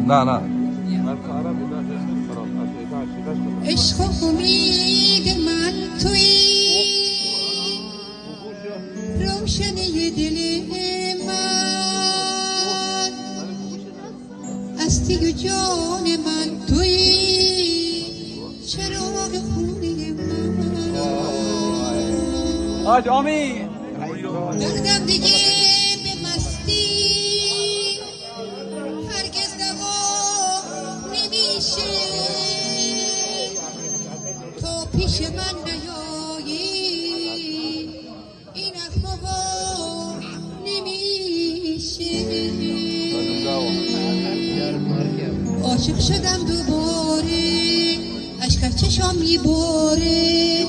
نه نه عشق و امید من تویی، روشنی دل من هستی و جان من تویی، چراغ خونه من. آج آمین. دردم دیگه به مستی هرگز دوا نمیشه، تو پیش من نیایی این اخموا نمیشه. عاشق شدم دوباره، اشک از چشام میباره،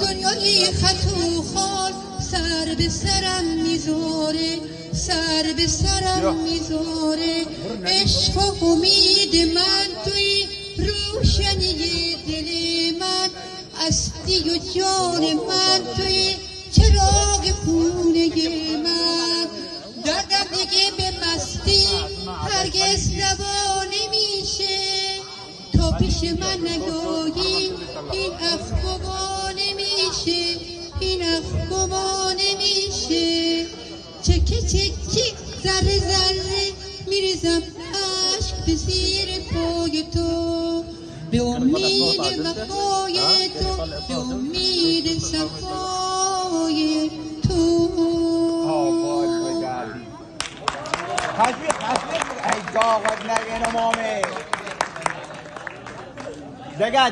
دنیای خط و خال سر به سرم میذاره، سر به سرم میذاره. عشق و امید من توی روشنی دل من هستی و جان من توی چراغ خونه من. دردم دیگه به مستی هرگز دوا نمیشه، تو پیش من نیایی این افغوا نمیشه، این افغوا نمیشه. چکه چکه ذره ذره میریزم عشق به زیر پای تو، به امید وفای تو، به امید صفای تو. Ey, dağ, ne gene mami. Dega.